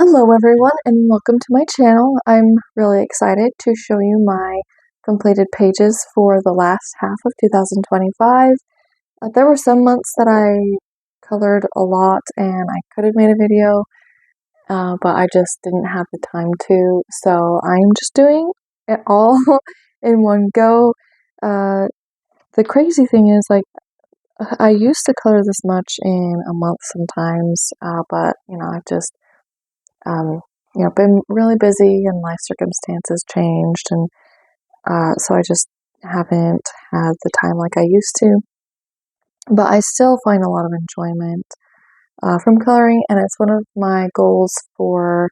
Hello everyone and welcome to my channel. I'm really excited to show you my completed pages for the last half of 2025. There were some months that I colored a lot and I could have made a video, but I just didn't have the time to, so I'm just doing it all in one go. The crazy thing is, I used to color this much in a month sometimes, but I've just um, been really busy and life circumstances changed, and so I just haven't had the time like I used to. But I still find a lot of enjoyment from coloring, and it's one of my goals for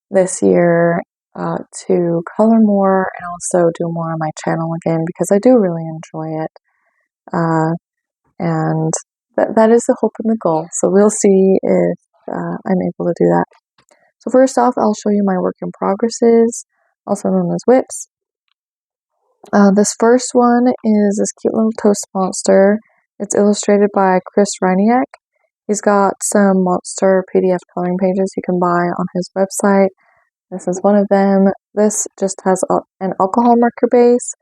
this year to color more and also do more on my channel again because I do really enjoy it. And that is the hope and the goal. So we'll see if I'm able to do that. So first off, I'll show you my work in progresses, also known as WIPs. This first one is this cute little toast monster. It's illustrated by Chris Reiniak. He's got some monster PDF coloring pages you can buy on his website. This is one of them. This just has an alcohol marker base,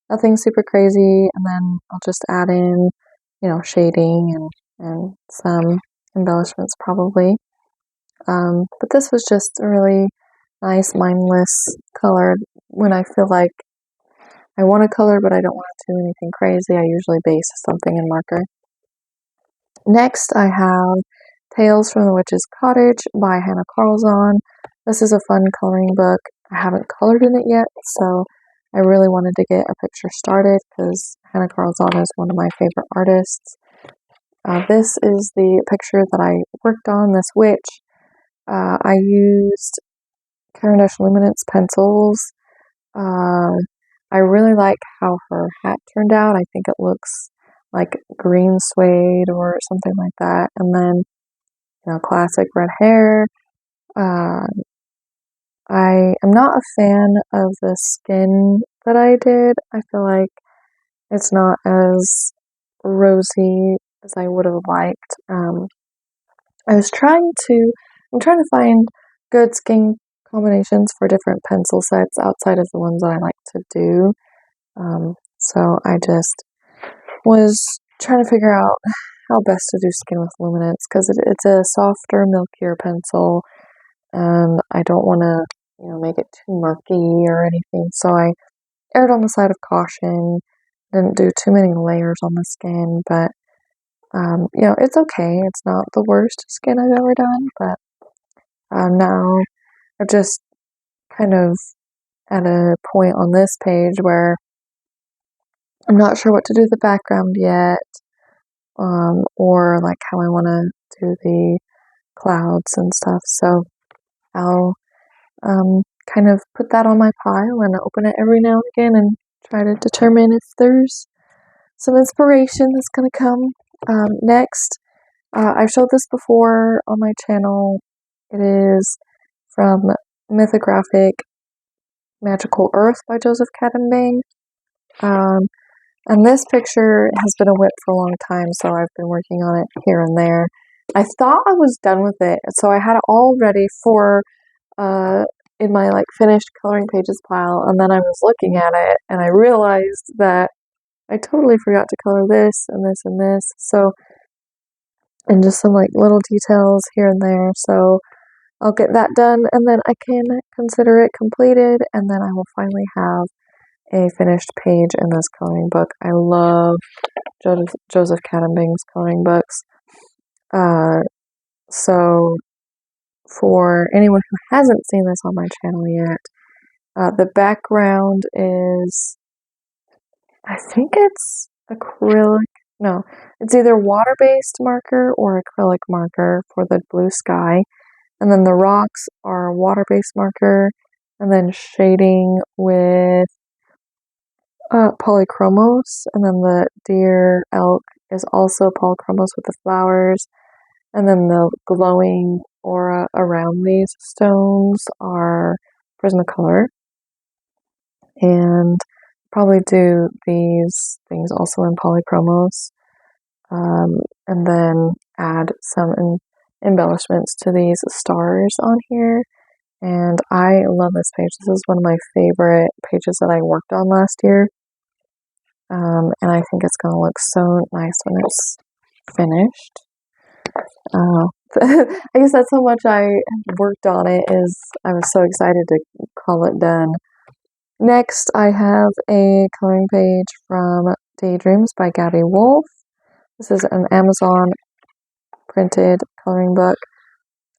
nothing super crazy, and then I'll just add in, shading and some embellishments probably. But this was just a really nice, mindless color. When I feel like I want to color, but I don't want to do anything crazy, I usually base something in marker. Next, I have Tales from the Witch's Cottage by Hannah Carlzon. This is a fun coloring book. I haven't colored in it yet, so I really wanted to get a picture started because Hannah Carlzon is one of my favorite artists. This is the picture that I worked on, this witch. I used Caran d'Ache Luminance pencils. I really like how her hat turned out. I think it looks like green suede or something like that. And then, classic red hair. I am not a fan of the skin that I did. I feel like it's not as rosy as I would have liked. I'm trying to find good skin combinations for different pencil sets outside of the ones that I like to do. So I just was trying to figure out how best to do Skin with Luminance because it's a softer, milkier pencil, and I don't want to, make it too murky or anything. So I erred on the side of caution. Didn't do too many layers on the skin, but it's okay. It's not the worst skin I've ever done, but now I've just kind of at a point on this page where I'm not sure what to do with the background yet, or like how I want to do the clouds and stuff. So I'll kind of put that on my pile and open it every now and again and try to determine if there's some inspiration that's going to come. Next, I've showed this before on my channel. It is from Mythographic Magical Earth by Joseph Cadenbang. And this picture has been a WIP for a long time, so I've been working on it here and there. I thought I was done with it, so I had it all ready for in my finished coloring pages pile, and then I was looking at it and I realized that I totally forgot to color this and this and this. So, and just some little details here and there. So I'll get that done and then I can consider it completed, and then I will finally have a finished page in this coloring book. I love Joseph Cadenbang's coloring books. So for anyone who hasn't seen this on my channel yet, the background is, I think it's acrylic. No, it's either water-based marker or acrylic marker for the blue sky. And then the rocks are water-based marker, and then shading with polychromos, and then the deer elk is also polychromos with the flowers, and then the glowing aura around these stones are Prismacolor, and probably do these things also in polychromos, and then add some embellishments to these stars on here. And I love this page. This is one of my favorite pages that I worked on last year. And I think it's going to look so nice when it's finished. I guess that's how much I worked on it, is I was so excited to call it done. Next, I have a coloring page from Daydreams by Gabby Wolf. This is an Amazon printed coloring book,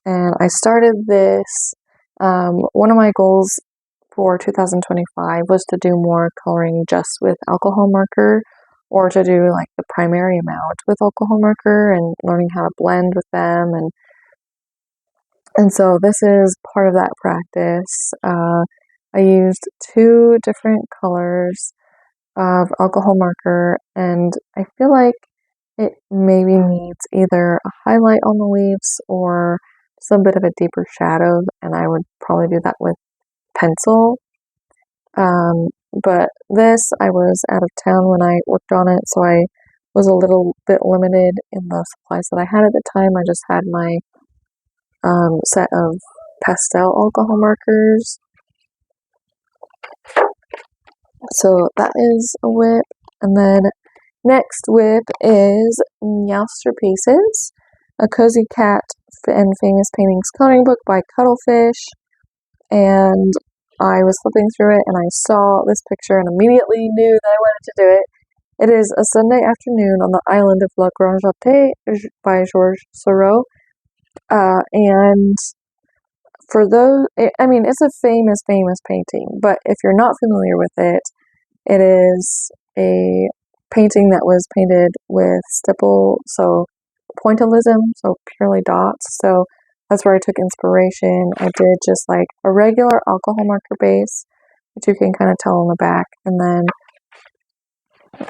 and I started this. One of my goals for 2025 was to do more coloring just with alcohol marker, or to do like the primary amount with alcohol marker and learning how to blend with them. And so this is part of that practice. I used 2 different colors of alcohol marker, and I feel like it maybe needs either a highlight on the leaves or some bit of a deeper shadow, and I would probably do that with pencil. But this, I was out of town when I worked on it, so I was a little bit limited in the supplies that I had at the time. I just had my set of pastel alcohol markers. So that is a whip. And then next whip is Meowster Pieces, a Cozy Cat and Famous Paintings coloring book by Cuttlefish. And I was flipping through it and I saw this picture and immediately knew that I wanted to do it. It is a Sunday afternoon on the island of La Grande Jatte by Georges Seurat. And for those, I mean, it's a famous painting, but if you're not familiar with it, it is a painting that was painted with stipple, so pointillism, so purely dots. So that's where I took inspiration. I did just like a regular alcohol marker base, which you can kind of tell on the back, and then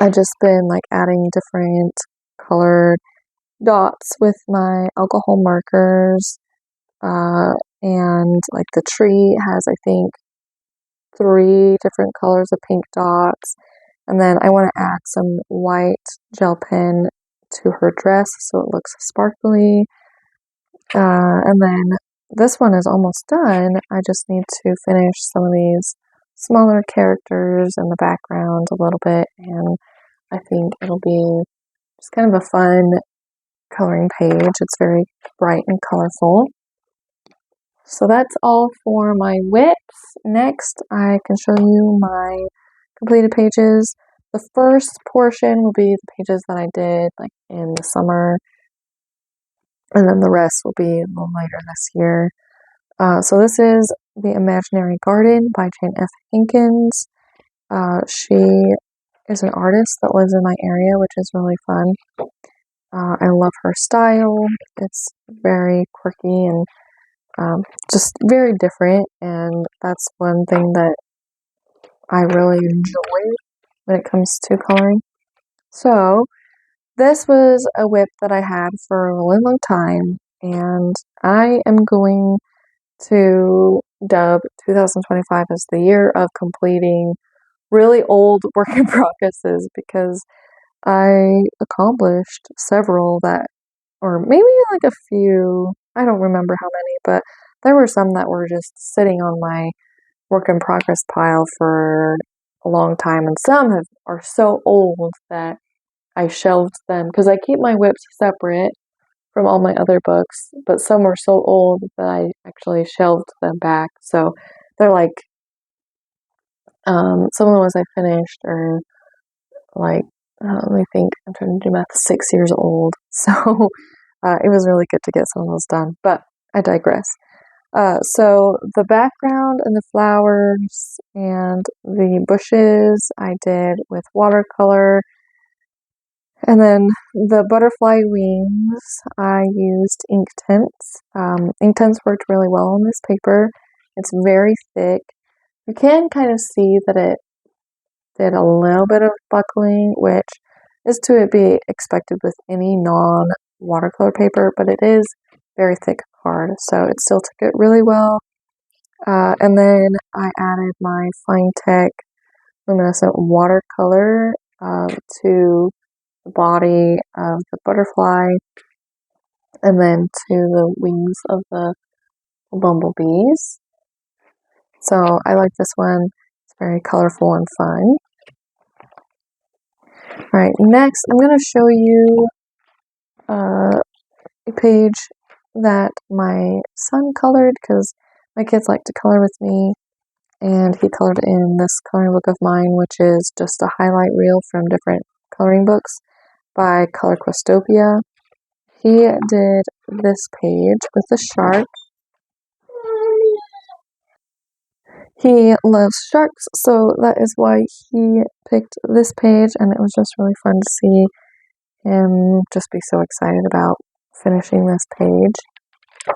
I just been like adding different colored dots with my alcohol markers. And like the tree has, I think, 3 different colors of pink dots. And then I want to add some white gel pen to her dress so it looks sparkly. And then this one is almost done. I just need to finish some of these smaller characters in the background a little bit, and I think it'll be just kind of a fun coloring page. It's very bright and colorful. So that's all for my whips. Next, I can show you my completed pages. The first portion will be the pages that I did like in the summer, and then the rest will be a little later this year. So this is The Imaginary Garden by Jane F. Hankins. She is an artist that lives in my area, which is really fun. I love her style. It's very quirky and just very different, and that's one thing that I really enjoy when it comes to coloring. So this was a whip that I had for a really long time, and I am going to dub 2025 as the year of completing really old work in progresses, because I accomplished several that, or maybe like a few, I don't remember how many, but there were some that were just sitting on my work in progress pile for a long time, and some are so old that I shelved them, because I keep my whips separate from all my other books, but some were so old that I actually shelved them back. So they're like, some of the ones I finished are like, let me think, I'm trying to do math, 6 years old. So it was really good to get some of those done, but I digress. So the background and the flowers and the bushes I did with watercolor. And then the butterfly wings, I used Inktense. Inktense worked really well on this paper. It's very thick. You can kind of see that it did a little bit of buckling, which is to be expected with any non-watercolor paper, but it is very thick card, so it still took it really well. And then I added my Finetec luminescent watercolor to the body of the butterfly. and then to the wings of the bumblebees. So I like this one. It's very colorful and fun. All right, next I'm going to show you a page that my son colored because my kids like to color with me, and he colored in this coloring book of mine, which is just a highlight reel from different coloring books by Color Questopia. He did this page with the shark. He loves sharks, so that is why he picked this page, and it was just really fun to see him just be so excited about finishing this page.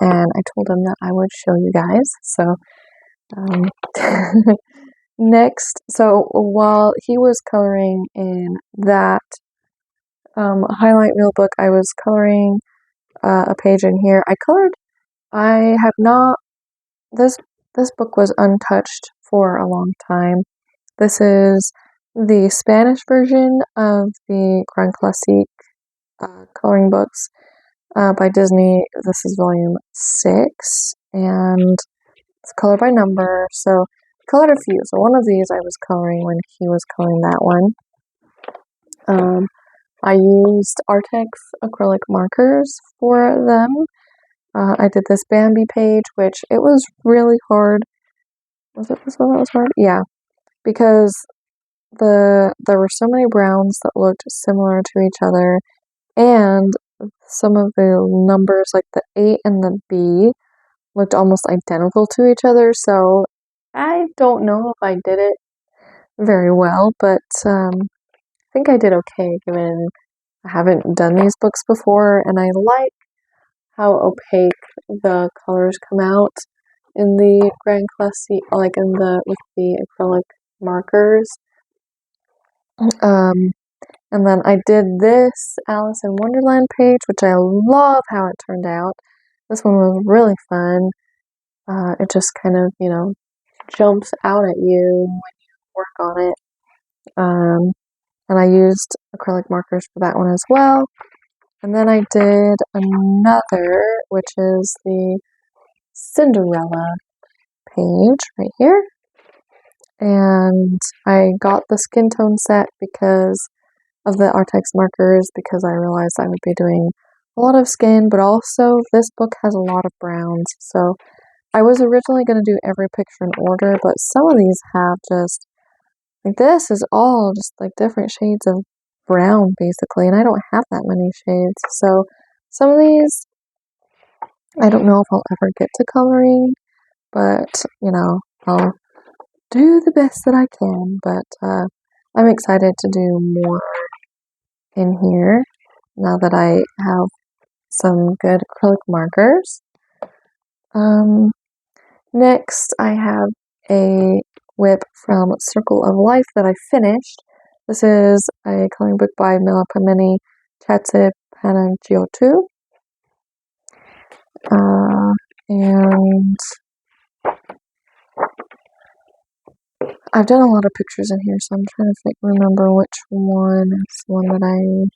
And I told him that I would show you guys. So next, so while he was coloring in that highlight reel book, I was coloring a page in here. I have not, this book was untouched for a long time. This is the Spanish version of the Gran Classique coloring books by Disney. This is volume 6, and it's color by number. So I colored a few. So one of these I was coloring when he was coloring that one. I used Artex acrylic markers for them. I did this Bambi page, which it was really hard. Was it this one that was hard? Yeah, because there were so many browns that looked similar to each other, and some of the numbers, like the A and the B, looked almost identical to each other. So I don't know if I did it very well, but I think I did okay given I haven't done these books before, and I like how opaque the colors come out in the Grand Classique, like with the acrylic markers. And then I did this Alice in Wonderland page, which I love how it turned out. This one was really fun. It just kind of, jumps out at you when you work on it. And I used acrylic markers for that one as well. And then I did another, which is the Cinderella page right here. And I got the skin tone set because of the Artex markers, because I realized I would be doing a lot of skin, but also this book has a lot of browns. So I was originally going to do every picture in order, but some of these have just, like this is all just like different shades of brown basically, and I don't have that many shades. So some of these, I don't know if I'll ever get to coloring, but I'll do the best that I can. But I'm excited to do more in here now that I have some good acrylic markers. Next I have a whip from Circle of Life that I finished. This is a coloring book by Melapamene Chatzipanagiotou. And I've done a lot of pictures in here, so I'm trying to remember which one is the one that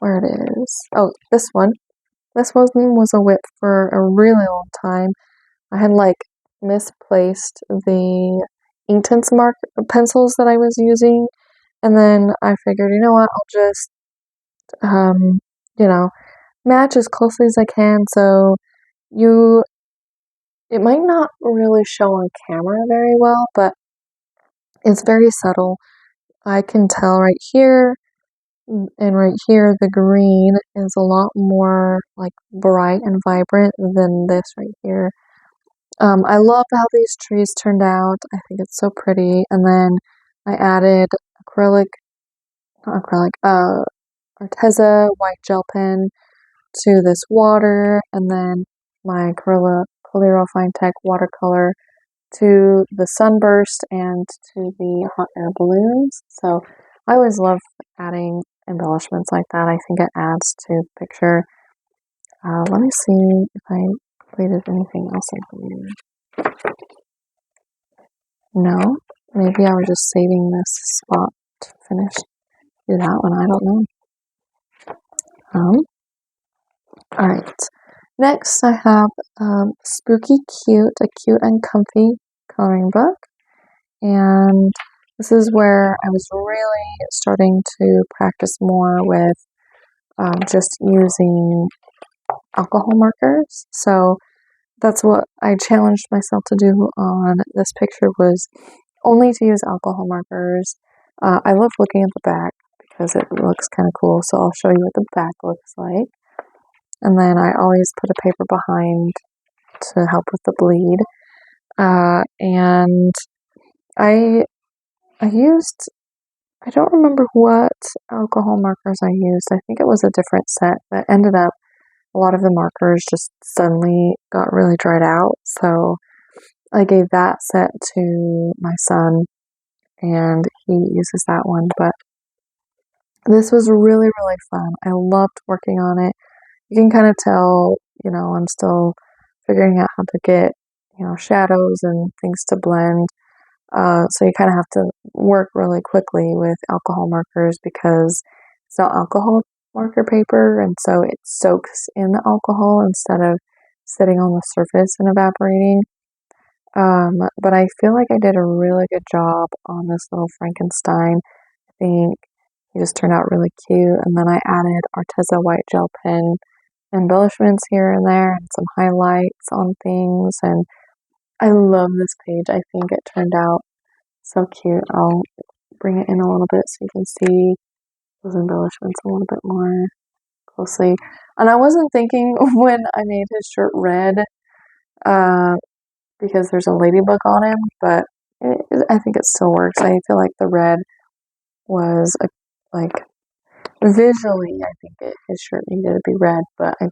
where it is. Oh, this one. This one was a whip for a really long time. I had misplaced the Inktense pencils that I was using, and then I figured, you know what, I'll just match as closely as I can. So it might not really show on camera very well, but it's very subtle. I can tell right here and right here the green is a lot more bright and vibrant than this right here. I love how these trees turned out. I think it's so pretty. And then I added Arteza white gel pen to this water, and then my Coliro Fine Tech watercolor to the sunburst and to the hot air balloons. So I always love adding embellishments like that. I think it adds to the picture. Let me see if I completed anything else over here. No, maybe I was just saving this spot to finish do that one. I don't know. All right. Next, I have Spooky Cute, a cute and comfy coloring book. And this is where I was really starting to practice more with just using alcohol markers. So that's what I challenged myself to do on this picture, was only to use alcohol markers. I love looking at the back because it looks kind of cool. So I'll show you what the back looks like. And then I always put a paper behind to help with the bleed. And I used, I don't remember what alcohol markers I used. I think it was a different set, but ended up a lot of the markers just suddenly got really dried out. So I gave that set to my son and he uses that one. But this was really, really fun. I loved working on it. You can kind of tell, I'm still figuring out how to get, shadows and things to blend. So you kind of have to work really quickly with alcohol markers because it's not alcohol marker paper, and so it soaks in the alcohol instead of sitting on the surface and evaporating. But I feel like I did a really good job on this little Frankenstein. I think he just turned out really cute, and then I added Arteza white gel pen embellishments here and there and some highlights on things, and I love this page. I think it turned out so cute. I'll bring it in a little bit so you can see those embellishments a little bit more closely. And I wasn't thinking when I made his shirt red, because there's a ladybug on him, but I think it still works. I feel like the red was like visually, I think his shirt needed to be red, but I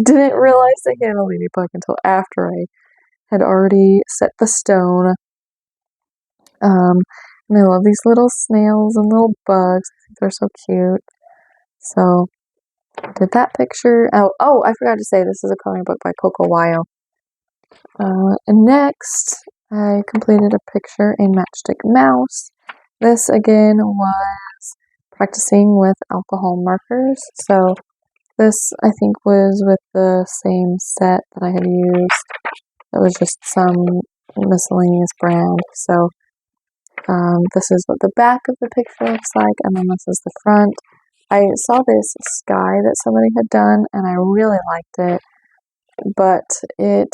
didn't realize I had a ladybug until after I had already set the stone. And I love these little snails and little bugs. I think they're so cute. So I did that picture. Oh, I forgot to say this is a coloring book by Coco Wyo. And next, I completed a picture in Matchstick Mouse. This again was practicing with alcohol markers. So this, I think, was with the same set that I had used. It was just some miscellaneous brand. So this is what the back of the picture looks like, and then this is the front. I saw this sky that somebody had done, and I really liked it, but it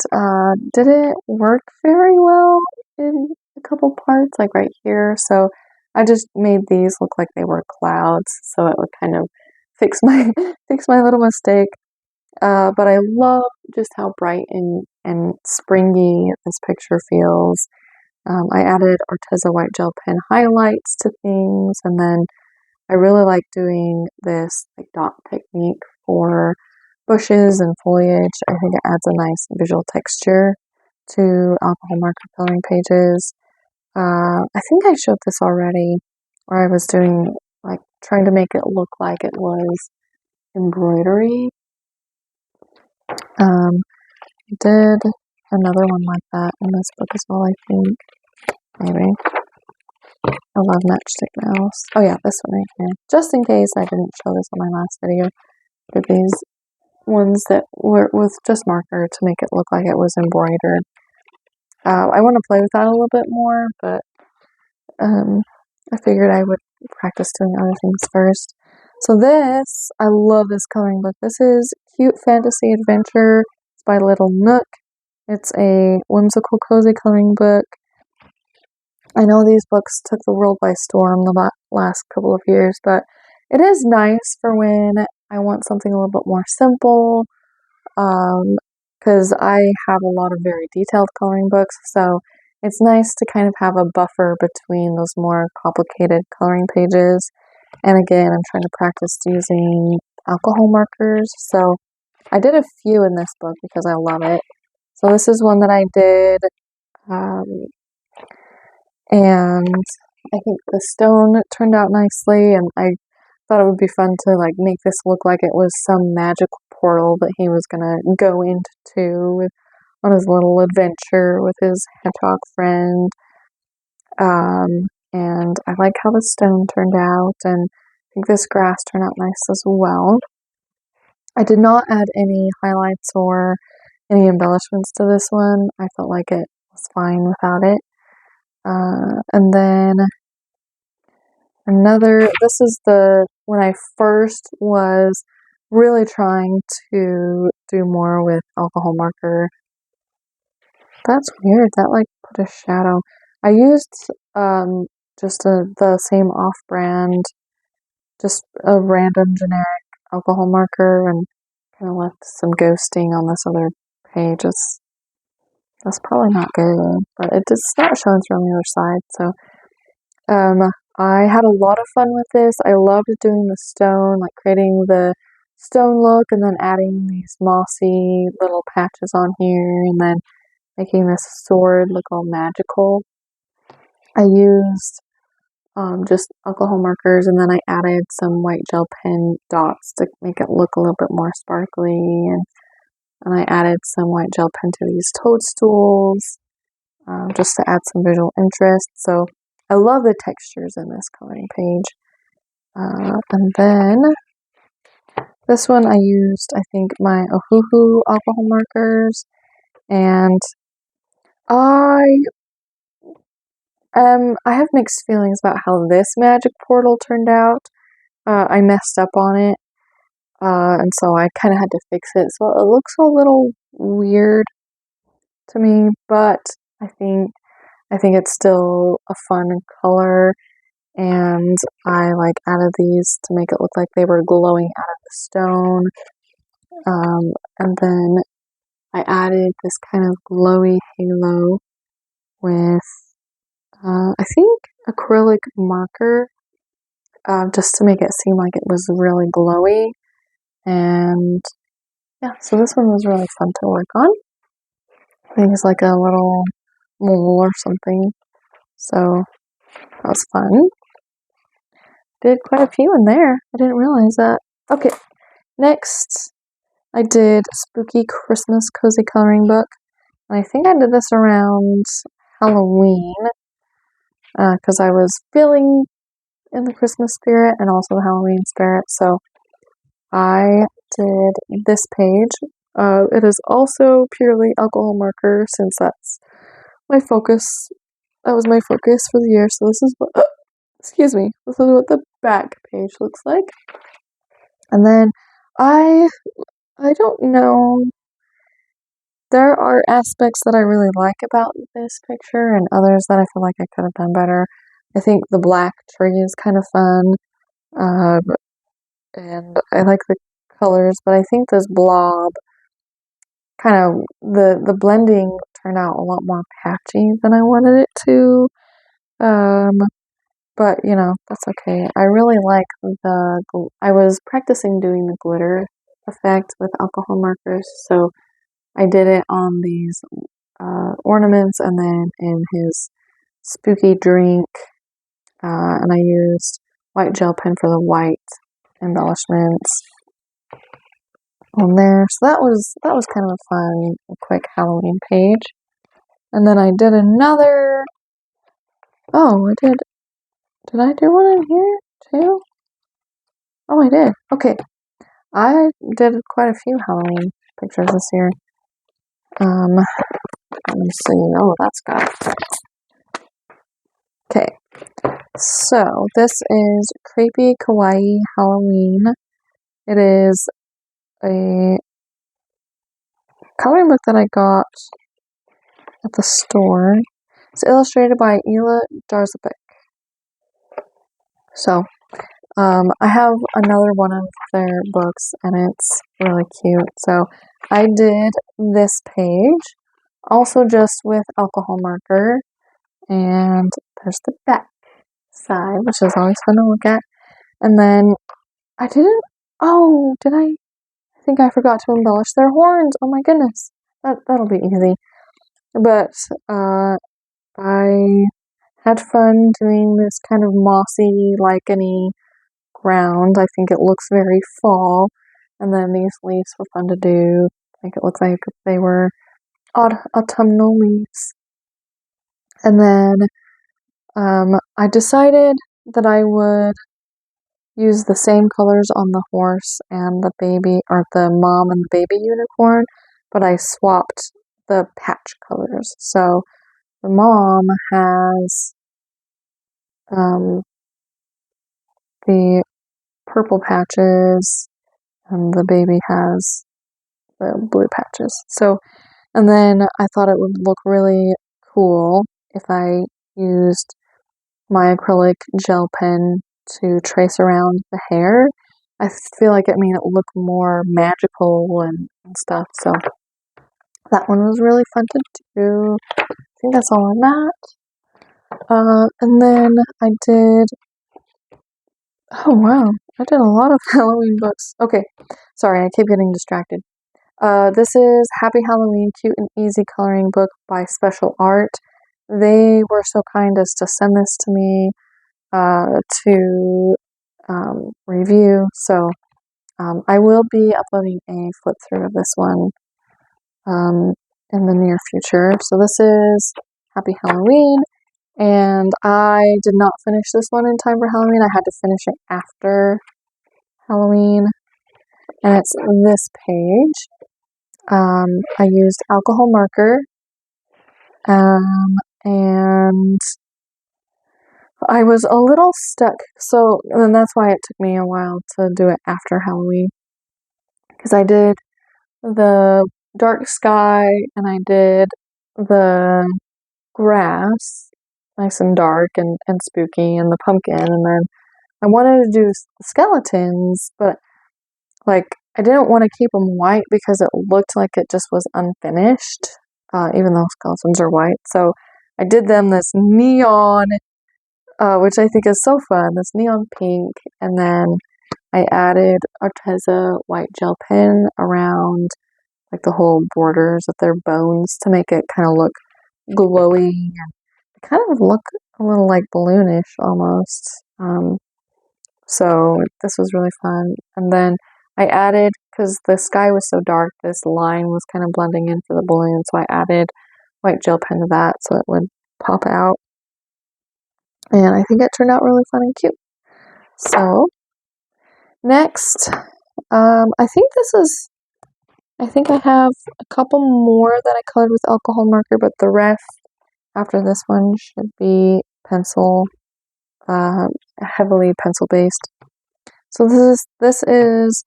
didn't work very well in a couple parts, like right here. So I just made these look like they were clouds, so it would kind of fix my fix my little mistake. But I love just how bright and springy this picture feels. I added Arteza white gel pen highlights to things, and then I really like doing this dot technique for bushes and foliage. I think it adds a nice visual texture to alcohol marker coloring pages. I think I showed this already, where I was doing trying to make it look like it was embroidery. I did another one like that in this book as well, I think. Maybe. I love Matchstick Mouse. Oh yeah, this one right here. Just in case I didn't show this on my last video, did these ones that were with just marker to make it look like it was embroidered. I want to play with that a little bit more, but I figured I would practice doing other things first. So this, I love this coloring book. This is Cute Fantasy Adventure. It's by Little Nook. It's a whimsical, cozy coloring book. I know these books took the world by storm the last couple of years, but it is nice for when I want something a little bit more simple, because I have a lot of very detailed coloring books, so it's nice to kind of have a buffer between those more complicated coloring pages. And again, I'm trying to practice using alcohol markers, so I did a few in this book because I love it. So this is one that I did, and I think the stone turned out nicely, and I thought it would be fun to make this look like it was some magical portal that he was gonna go into on his little adventure with his hedgehog friend. And I like how the stone turned out, and I think this grass turned out nice as well. I did not add any highlights or any embellishments to this one. I felt like it was fine without it. And then this is when I first was really trying to do more with alcohol marker. That's weird, that like put a shadow. I used just the same off-brand, just a random generic alcohol marker, and kind of left some ghosting on this other page. That's probably not good, but it's not showing through on the other side. So I had a lot of fun with this. I loved doing the stone, like creating the stone look and then adding these mossy little patches on here and then making this sword look all magical. I used just alcohol markers, and then I added some white gel pen dots to make it look a little bit more sparkly, and I added some white gel pen to these toadstools just to add some visual interest. So I love the textures in this coloring page. And then this one I used, I think, my Ohuhu alcohol markers, and I have mixed feelings about how this magic portal turned out. I messed up on it, and so I kind of had to fix it. So it looks a little weird to me, but I think it's still a fun color, and I like added these to make it look like they were glowing out of the stone. And then I added this kind of glowy halo with I think acrylic marker, just to make it seem like it was really glowy. And yeah, so this one was really fun to work on. I think it's like a little mole or something. So that was fun. Did quite a few in there. I didn't realize that. Okay, next I did Spooky Christmas Cozy Coloring Book. And I think I did this around Halloween, because I was feeling in the Christmas spirit and also the Halloween spirit. So I did this page. It is also purely alcohol marker, since that's my focus. That was my focus for the year. So this is what, excuse me, this is what the back page looks like. And then I don't know. There are aspects that I really like about this picture and others that I feel like I could have done better. I think the black tree is kind of fun. And I like the colors, but I think this blob kind of the blending turned out a lot more patchy than I wanted it to. But you know, that's okay. I really like I was practicing doing the glitter effect with alcohol markers, so I did it on these ornaments and then in his spooky drink, and I used white gel pen for the white embellishments on there. So that was kind of a fun, quick Halloween page. And then I did another. Oh, I did. Did I do one in here too? Oh, I did. Okay, I did quite a few Halloween pictures this year. Let me see. Oh, that's got. Okay, so this is Creepy Kawaii Halloween. It is a coloring book that I got at the store. It's illustrated by Ela Darzabek. So, I have another one of their books, and it's really cute. So, I did this page, also just with alcohol marker, and there's the back side, which is always fun to look at. And then I didn't. Oh, did I? I think I forgot to embellish their horns. Oh my goodness, that'll be easy. But I had fun doing this kind of mossy, licheny ground. I think it looks very fall. And then these leaves were fun to do. I think it looks like they were autumnal leaves. And then I decided that I would use the same colors on the horse and the baby, or the mom and the baby unicorn, but I swapped the patch colors. So the mom has the purple patches and the baby has the blue patches. So, and then I thought it would look really cool if I used my acrylic gel pen to trace around the hair. I feel like it made it look more magical and stuff. So that one was really fun to do. I think that's all on that. And then I did, oh wow, I did a lot of Halloween books. Okay, sorry, I keep getting distracted. This is Happy Halloween Cute and Easy Coloring Book by Special Art. They were so kind as to send this to me to review. So I will be uploading a flip through of this one in the near future. So this is Happy Halloween, and I did not finish this one in time for Halloween. I had to finish it after Halloween, and it's this page. I used alcohol marker, and I was a little stuck. So, and that's why it took me a while to do it after Halloween, because I did the dark sky and I did the grass, nice and dark and spooky, and the pumpkin, and then I wanted to do skeletons, but like I didn't want to keep them white because it looked like it just was unfinished, even though skeletons are white. So I did them this neon, which I think is so fun, this neon pink, and then I added Arteza white gel pen around like the whole borders of their bones to make it kind of look glowy and kind of look a little like balloonish almost. So this was really fun. And then I added, because the sky was so dark, this line was kind of blending in for the balloon, so I added white gel pen to that so it would pop out. And I think it turned out really fun and cute. So next, I think I have a couple more that I colored with alcohol marker, but the rest after this one should be pencil, heavily pencil based. So this is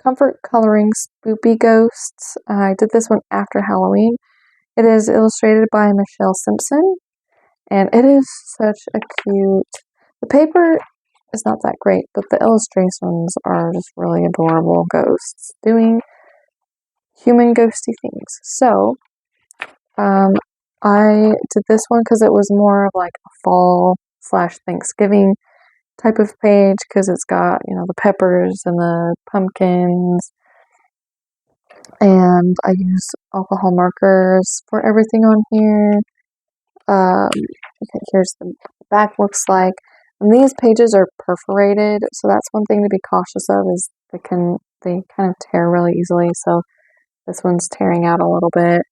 Comfort Coloring Spoopy Ghosts. I did this one after Halloween. It is illustrated by Michelle Simpson, and it is such a cute. The paper is not that great, but the illustrations are just really adorable ghosts doing human ghosty things. So I did this one because it was more of like a fall / Thanksgiving type of page, because it's got, you know, the peppers and the pumpkins, and I use alcohol markers for everything on here. Okay, here's the back looks like, and these pages are perforated, so that's one thing to be cautious of, is they kind of tear really easily. So this one's tearing out a little bit.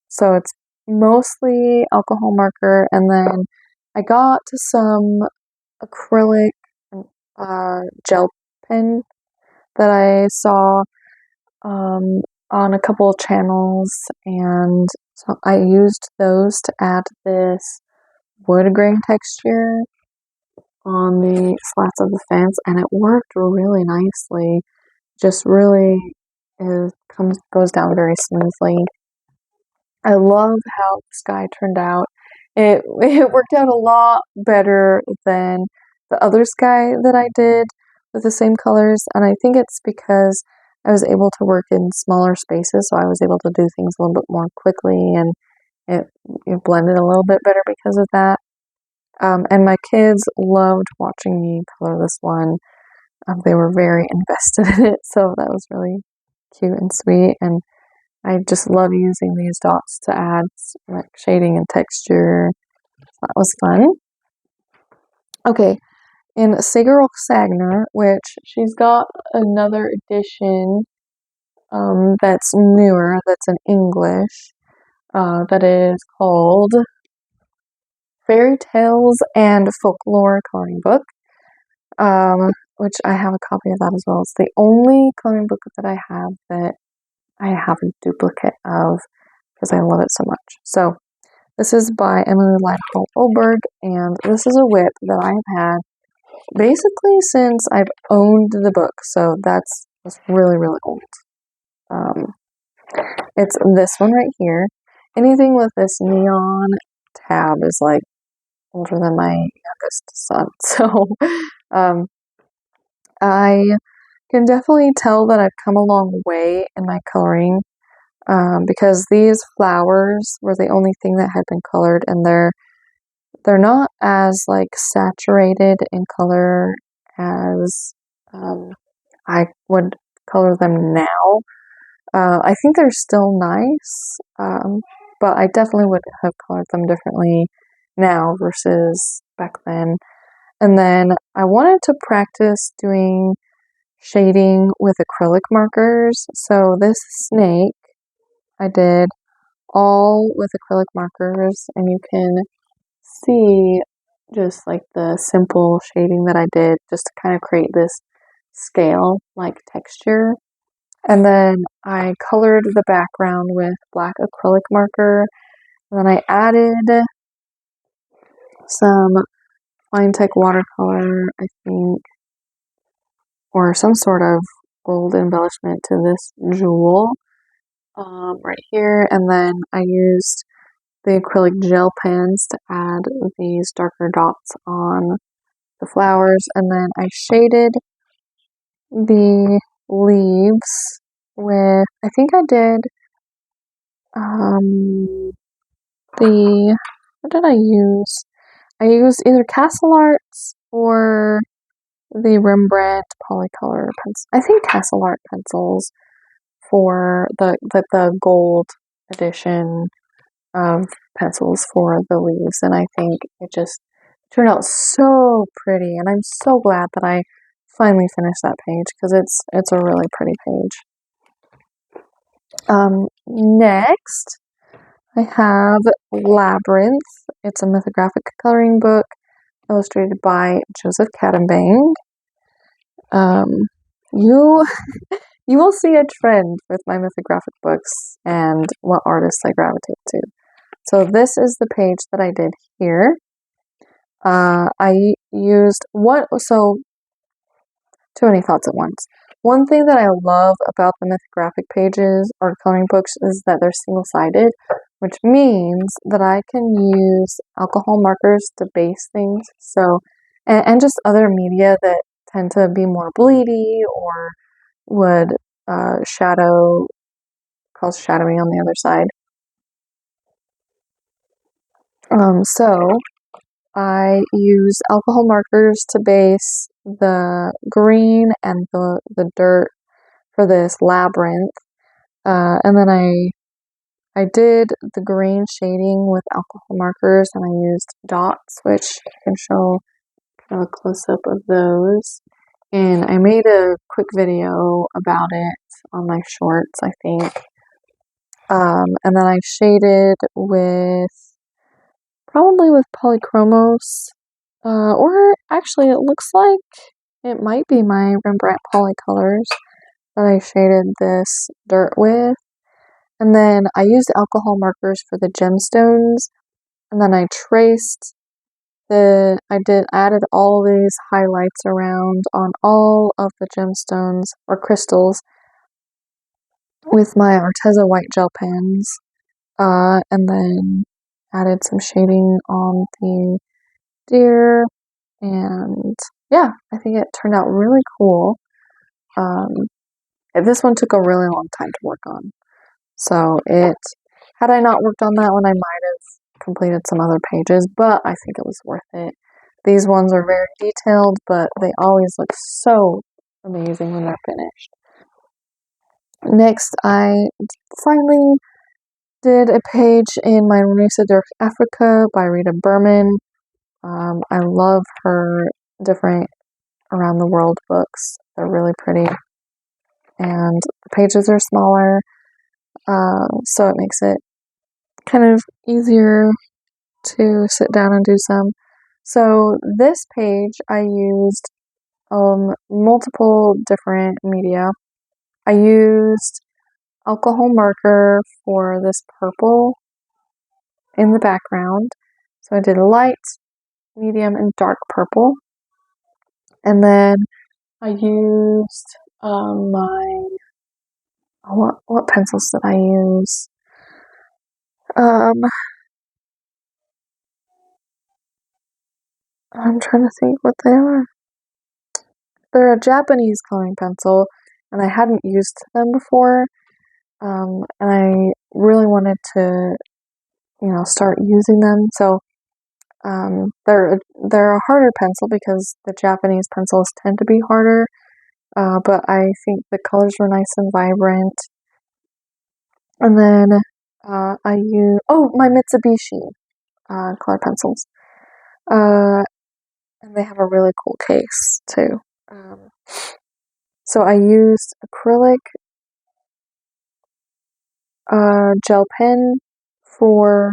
So it's mostly alcohol marker, and then I got some acrylic gel pen that I saw on a couple of channels, and so I used those to add this wood grain texture on the slats of the fence, and it worked really nicely. Just really goes down very smoothly. I love how the sky turned out. It worked out a lot better than the other sky that I did with the same colors, and I think it's because I was able to work in smaller spaces, so I was able to do things a little bit more quickly, and it blended a little bit better because of that. And my kids loved watching me color this one. They were very invested in it, so that was really cute and sweet, and I just love using these dots to add like shading and texture. That was fun. Okay, in Sigur Sagner, which she's got another edition that's newer, that's in English, that is called Fairy Tales and Folklore Coloring Book. which I have a copy of that as well. It's the only coloring book that I have that I have a duplicate of because I love it so much. So this is by Emily Lighthill Oberg, and this is a WIP that I've had basically since I've owned the book. So that's really, really old. It's this one right here. Anything with this neon tab is like older than my youngest son. So I can definitely tell that I've come a long way in my coloring because these flowers were the only thing that had been colored, and they're not as like saturated in color as I would color them now. I think they're still nice, but I definitely would have colored them differently now versus back then. And then I wanted to practice doing shading with acrylic markers. So this snake I did all with acrylic markers, and you can see just like the simple shading that I did just to kind of create this scale like texture. And then I colored the background with black acrylic marker, and then I added some Finetec watercolor, I think, or some sort of gold embellishment to this jewel right here. And then I used the acrylic gel pens to add these darker dots on the flowers. And then I shaded the leaves with, I think I did what did I use? I used either Castle Arts or the Rembrandt Polycolor pencils. I think Castle Art pencils for the gold edition of pencils for the leaves, and I think it just turned out so pretty, and I'm so glad that I finally finished that page because it's a really pretty page. Next I have Labyrinth. It's a mythographic coloring book illustrated by Joseph Cadenbang. You will see a trend with my mythographic books and what artists I gravitate to. So this is the page that I did here. I used too many thoughts at once. One thing that I love about the mythographic pages or coloring books is that they're single-sided, which means that I can use alcohol markers to base things. So, and just other media that tend to be more bleedy or would cause shadowing on the other side. So I used alcohol markers to base the green and the dirt for this labyrinth. And then I did the green shading with alcohol markers, and I used dots, which I can show kind of a close-up of those. And I made a quick video about it on my shorts, I think. And then I shaded probably with Polychromos, or actually it looks like it might be my Rembrandt Polycolors that I shaded this dirt with. And then I used alcohol markers for the gemstones, and then I added all these highlights around on all of the gemstones or crystals with my Arteza white gel pens, and then added some shading on the deer, and yeah, I think it turned out really cool. This one took a really long time to work on. So had I not worked on that one, I might have completed some other pages, but I think it was worth it. These ones are very detailed, but they always look so amazing when they're finished. Next, I finally did a page in my Renisa Dirk Africa by Rita Berman. I love her different around the world books. They're really pretty, and the pages are smaller, so it makes it kind of easier to sit down and do some. So this page I used multiple different media. I used alcohol marker for this purple in the background. So I did light, medium, and dark purple. And then I used what pencils did I use? I'm trying to think what they are. They're a Japanese coloring pencil, and I hadn't used them before. And I really wanted to, start using them. So they're a harder pencil because the Japanese pencils tend to be harder. But I think the colors were nice and vibrant. And then I use my Mitsubishi color pencils. And they have a really cool case too. So I used acrylic gel pen for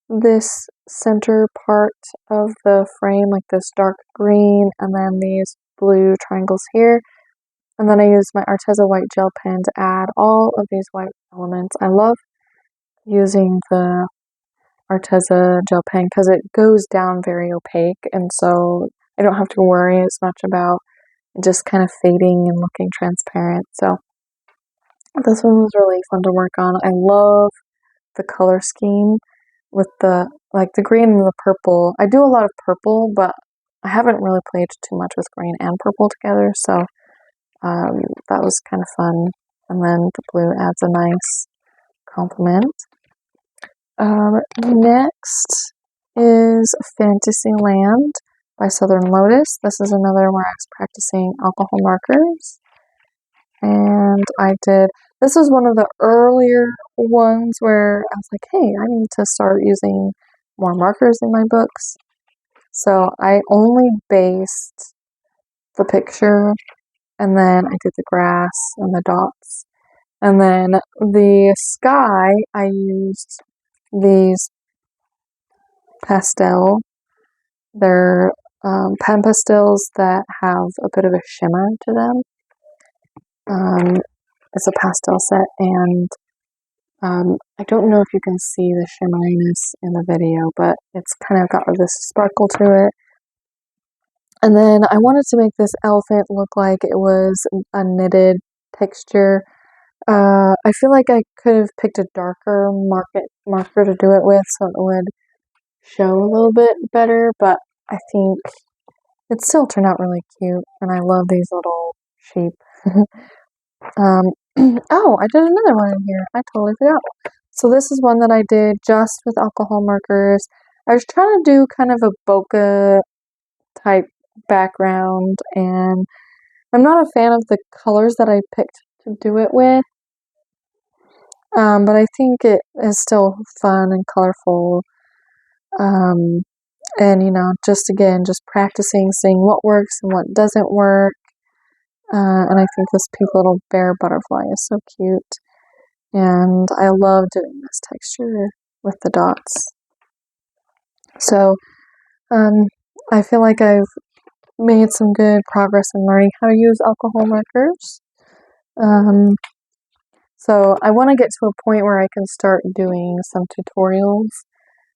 this center part of the frame, like this dark green, and then these blue triangles here. And then I used my Arteza white gel pen to add all of these white elements. I love using the Arteza gel pen because it goes down very opaque, and so I don't have to worry as much about just kind of fading and looking transparent. So this one was really fun to work on. I love the color scheme with the green and the purple. I do a lot of purple, but I haven't really played too much with green and purple together, so that was kind of fun. And then the blue adds a nice complement. Next is Fantasyland by Southern Lotus. This is another where I was practicing alcohol markers. And this was one of the earlier ones where I was like, hey, I need to start using more markers in my books. So I only based the picture, and then I did the grass and the dots. And then the sky, I used these pastel. They're pen pastels that have a bit of a shimmer to them. It's a pastel set, and I don't know if you can see the shimmeriness in the video, but it's kind of got this sparkle to it. And then I wanted to make this elephant look like it was a knitted texture. I feel like I could have picked a darker marker to do it with, so it would show a little bit better, but I think it still turned out really cute, and I love these little sheep. Oh, I did another one in here. I totally forgot. So this is one that I did just with alcohol markers. I was trying to do kind of a bokeh type background, and I'm not a fan of the colors that I picked to do it with. But I think it is still fun and colorful. And just practicing, seeing what works and what doesn't work. And I think this pink little bear butterfly is so cute. And I love doing this texture with the dots. So I feel like I've made some good progress in learning how to use alcohol markers. So I want to get to a point where I can start doing some tutorials,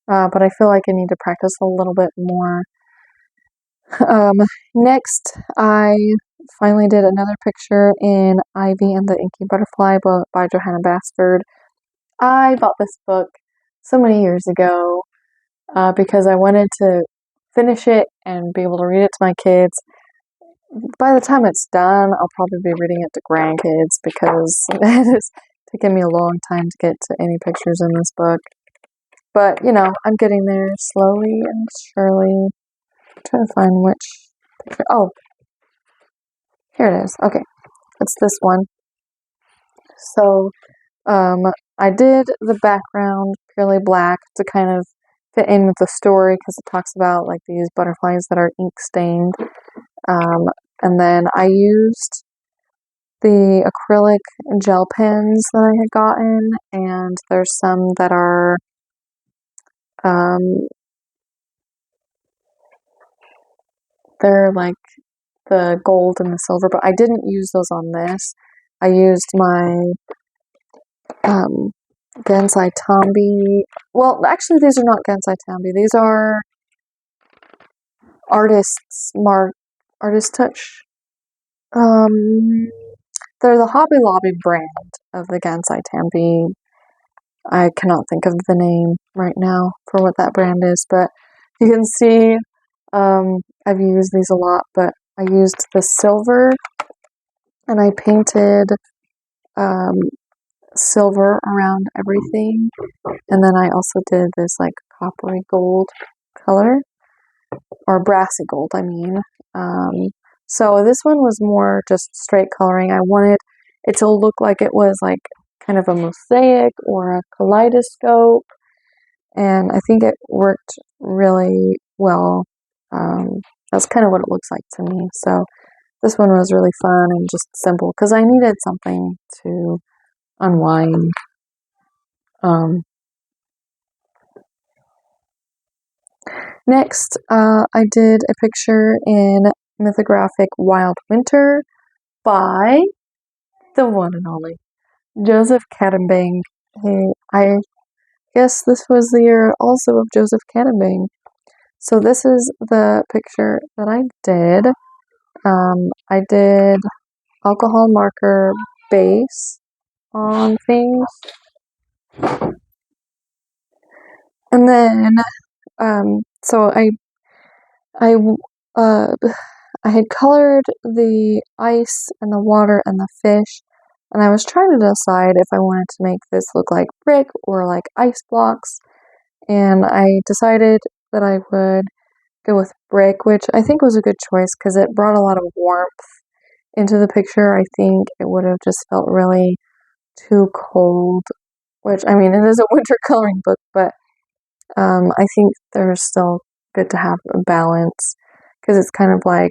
but I feel like I need to practice a little bit more. Next, I finally did another picture in Ivy and the Inky Butterfly by Johanna Bastard. I bought this book so many years ago because I wanted to finish it and be able to read it to my kids. By the time it's done, I'll probably be reading it to grandkids because it has taken me a long time to get to any pictures in this book. But, I'm getting there slowly and surely. I'm trying to find which picture. Oh, here it is. Okay, it's this one. So, I did the background purely black to kind of fit in with the story because it talks about like these butterflies that are ink stained. And then I used the acrylic gel pens that I had gotten, and there's some that are they're like the gold and the silver, but I didn't use those on this. I used my Gansai Tambi. Well, actually, these are not Gansai Tambi. These are Artist Touch. They're the Hobby Lobby brand of the Gansai Tambi. I cannot think of the name right now for what that brand is, but you can see I've used these a lot, but I used the silver and I painted silver around everything, and then I also did this like coppery gold color, or brassy gold, I mean. So this one was more just straight coloring. I wanted it to look like it was like kind of a mosaic or a kaleidoscope, and I think it worked really well. That's kind of what it looks like to me. So this one was really fun and just simple because I needed something to unwind. Next, I did a picture in Mythographic Wild Winter by the one and only Joseph Cadenbang. I guess this was the year also of Joseph Cadenbang. So this is the picture that I did. I did alcohol marker base on things. And then, so I had colored the ice and the water and the fish, and I was trying to decide if I wanted to make this look like brick or like ice blocks, and I decided that I would go with brick, which I think was a good choice because it brought a lot of warmth into the picture. I think it would have just felt really too cold, which, I mean, it is a winter coloring book, but I think they're still good to have a balance because it's kind of like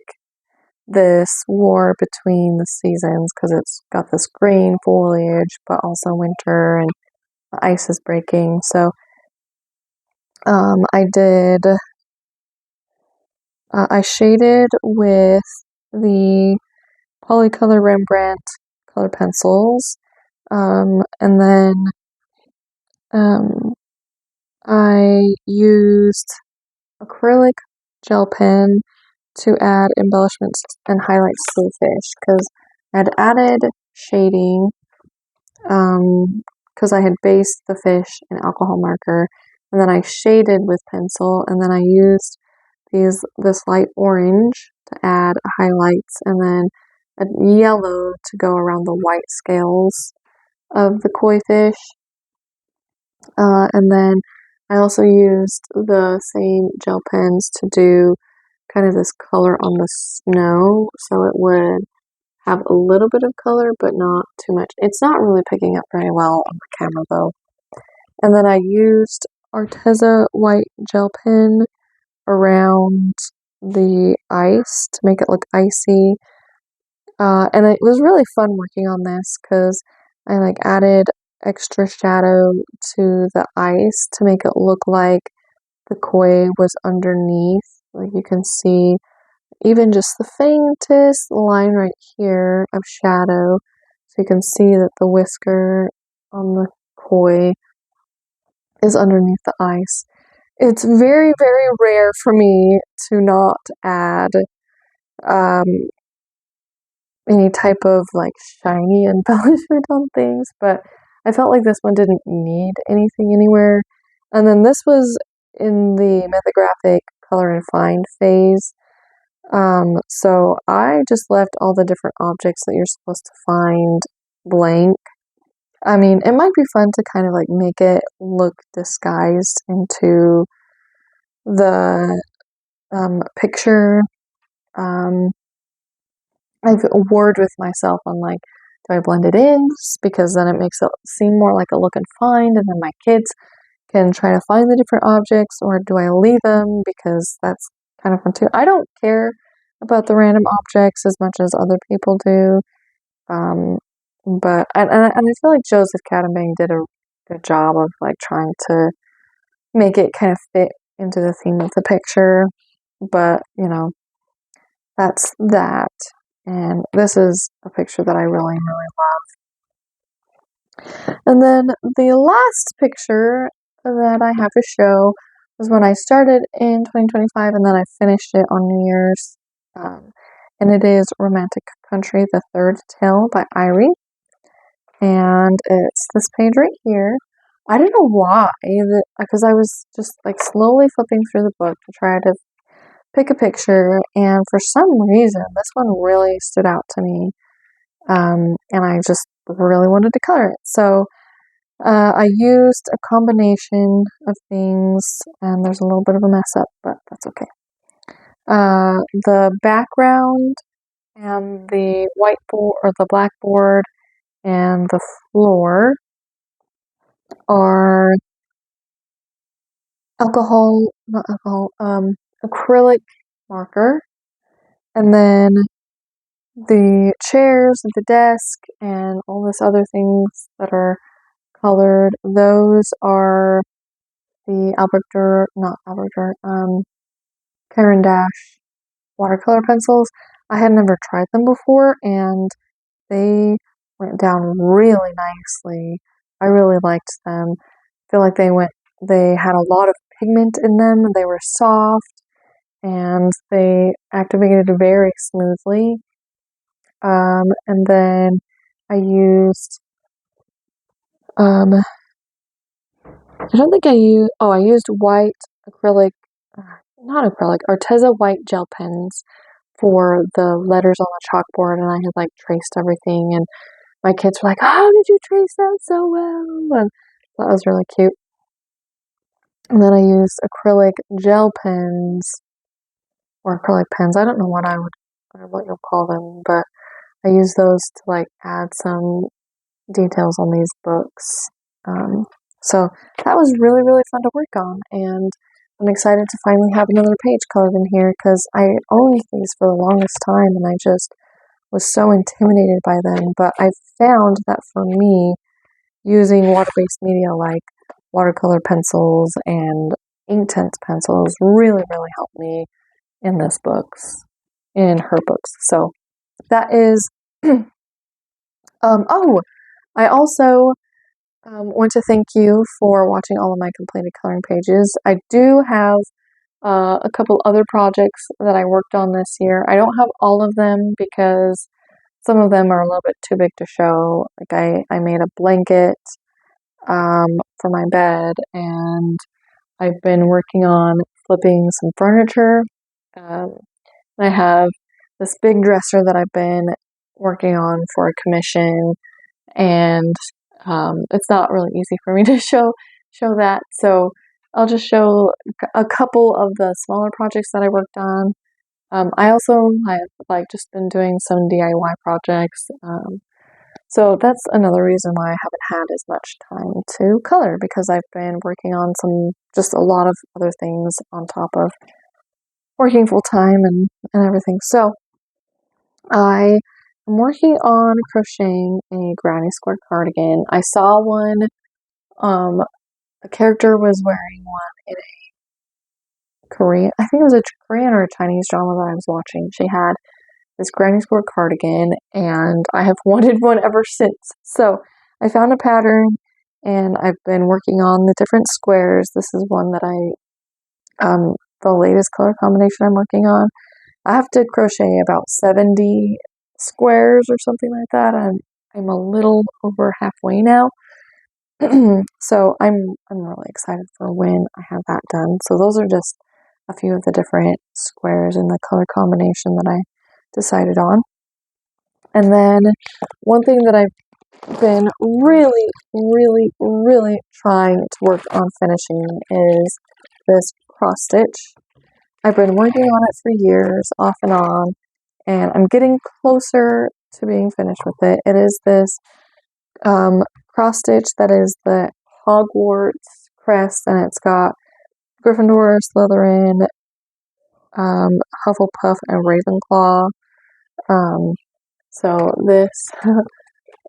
this war between the seasons because it's got this green foliage but also winter and the ice is breaking. So I shaded with the Polycolor Rembrandt color pencils, and then I used acrylic gel pen to add embellishments and highlights to the fish because I had added shading because I had based the fish in alcohol marker, and then I shaded with pencil, and then I used this light orange to add highlights, and then a yellow to go around the white scales of the koi fish. And then I also used the same gel pens to do kind of this color on the snow, so it would have a little bit of color, but not too much. It's not really picking up very well on the camera though. And then I used Arteza white gel pen around the ice to make it look icy. And it was really fun working on this because I like added extra shadow to the ice to make it look like the koi was underneath. Like you can see even just the faintest line right here of shadow. So you can see that the whisker on the koi is underneath the ice. It's very, very rare for me to not add any type of like shiny embellishment on things, but I felt like this one didn't need anything anywhere. And then this was in the Mythographic Color and Find phase. So I just left all the different objects that you're supposed to find blank. I mean, it might be fun to kind of like make it look disguised into the picture. I've warred with myself on like, do I blend it in? Because then it makes it seem more like a look and find, and then my kids can try to find the different objects, or do I leave them because that's kind of fun too. I don't care about the random objects as much as other people do. But I feel like Joseph Cadenbang did a good job of like trying to make it kind of fit into the theme of the picture. But you know, that's that. And this is a picture that I really, really love. And then the last picture that I have to show was when I started in 2025 and then I finished it on New Year's. And it is Romantic Country, The Third Tale by Irie. And it's this page right here. I don't know why, because I was just like slowly flipping through the book to try to pick a picture, and for some reason, this one really stood out to me, and I just really wanted to color it. So I used a combination of things, and there's a little bit of a mess up, but that's okay. The background and the whiteboard or the blackboard and the floor are acrylic marker, and then the chairs, the desk, and all this other things that are colored, those are the Caran d'Ache watercolor pencils. I had never tried them before, and they went down really nicely. I really liked them. I feel like they had a lot of pigment in them. They were soft, and they activated very smoothly. And then I used, I don't think I used white acrylic, not acrylic, Arteza white gel pens for the letters on the chalkboard, and I had like traced everything, and my kids were like, "How did you trace that so well?" And that was really cute. And then I used acrylic gel pens or acrylic pens. I don't know what you'll call them, but I used those to like add some details on these books. So that was really, really fun to work on, and I'm excited to finally have another page colored in here because I owned these for the longest time and I just was so intimidated by them. But I found that for me, using water-based media like watercolor pencils and Inktense pencils really, really helped me in her books. So that is, I also want to thank you for watching all of my completed coloring pages. I do have a couple other projects that I worked on this year. I don't have all of them because some of them are a little bit too big to show. Like I made a blanket for my bed, and I've been working on flipping some furniture. I have this big dresser that I've been working on for a commission, and it's not really easy for me to show that. So I'll just show a couple of the smaller projects that I worked on. I also have like just been doing some DIY projects. So that's another reason why I haven't had as much time to color, because I've been working on just a lot of other things on top of working full time and everything. So I am working on crocheting a granny square cardigan. I saw one, a character was wearing one in a Korean, I think it was a Korean or a Chinese drama that I was watching. She had this granny square cardigan, and I have wanted one ever since. So I found a pattern, and I've been working on the different squares. This is one that the latest color combination I'm working on. I have to crochet about 70 squares or something like that. I'm a little over halfway now. So I'm really excited for when I have that done. So those are just a few of the different squares in the color combination that I decided on. And then one thing that I've been really, really, really trying to work on finishing is this cross stitch. I've been working on it for years, off and on, and I'm getting closer to being finished with it. It is this cross stitch that is the Hogwarts crest, and it's got Gryffindor, Slytherin, Hufflepuff, and Ravenclaw. So this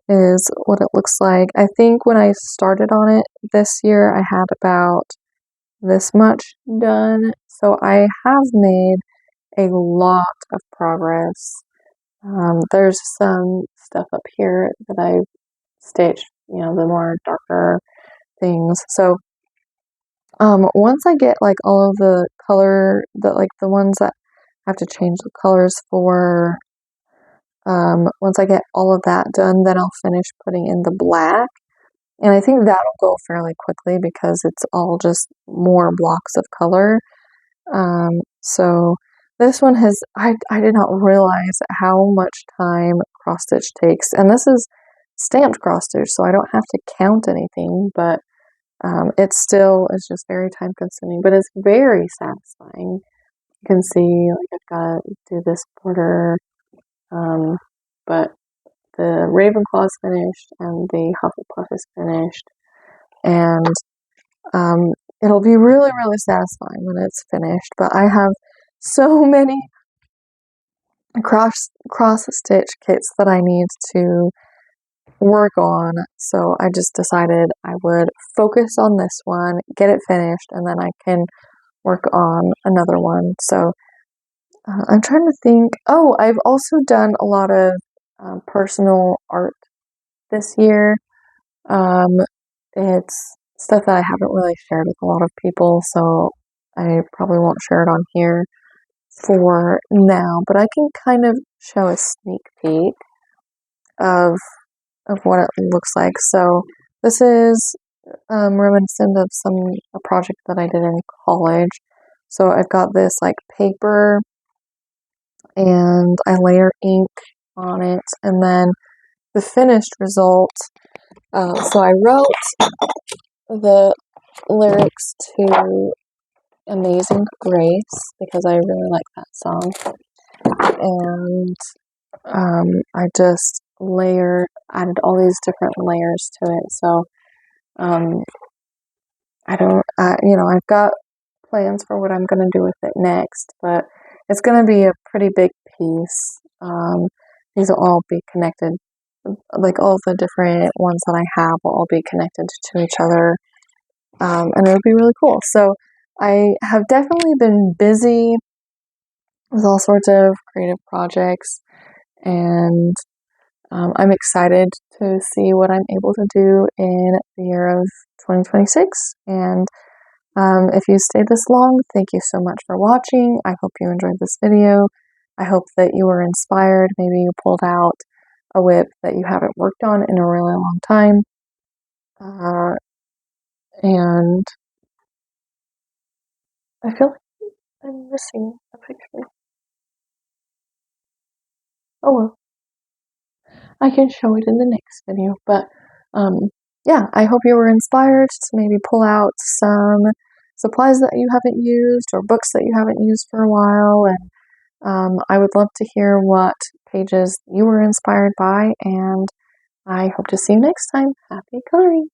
is what it looks like. I think when I started on it this year, I had about this much done. So I have made a lot of progress. There's some stuff up here that I've stitched, the more darker things. So once I get like all of the color, the ones that I have to change the colors for, once I get all of that done, then I'll finish putting in the black. And I think that'll go fairly quickly because it's all just more blocks of color. So this one I did not realize how much time cross stitch takes. And this is stamped cross stitch, so I don't have to count anything, but it still is just very time consuming, but it's very satisfying. You can see, like, I've got to do this border, but the Ravenclaw is finished and the Hufflepuff is finished, and it'll be really, really satisfying when it's finished. But I have so many cross stitch kits that I need to work on, so I just decided I would focus on this one, get it finished, and then I can work on another one. So I'm trying to think. Oh, I've also done a lot of personal art this year. It's stuff that I haven't really shared with a lot of people, so I probably won't share it on here for now, but I can kind of show a sneak peek of what it looks like. So this is reminiscent of a project that I did in college. So I've got this like paper and I layer ink on it, and then the finished result. So I wrote the lyrics to Amazing Grace because I really like that song, and I just added all these different layers to it. So I've got plans for what I'm going to do with it next, but it's going to be a pretty big piece. These will all be connected, like all the different ones that I have will all be connected to each other, and it'll be really cool. So I have definitely been busy with all sorts of creative projects, and I'm excited to see what I'm able to do in the year of 2026. And if you stayed this long, thank you so much for watching. I hope you enjoyed this video. I hope that you were inspired. Maybe you pulled out a whip that you haven't worked on in a really long time. And I feel like I'm missing a picture. Oh well, I can show it in the next video. But yeah, I hope you were inspired to maybe pull out some supplies that you haven't used or books that you haven't used for a while. And I would love to hear what pages you were inspired by, and I hope to see you next time. Happy coloring!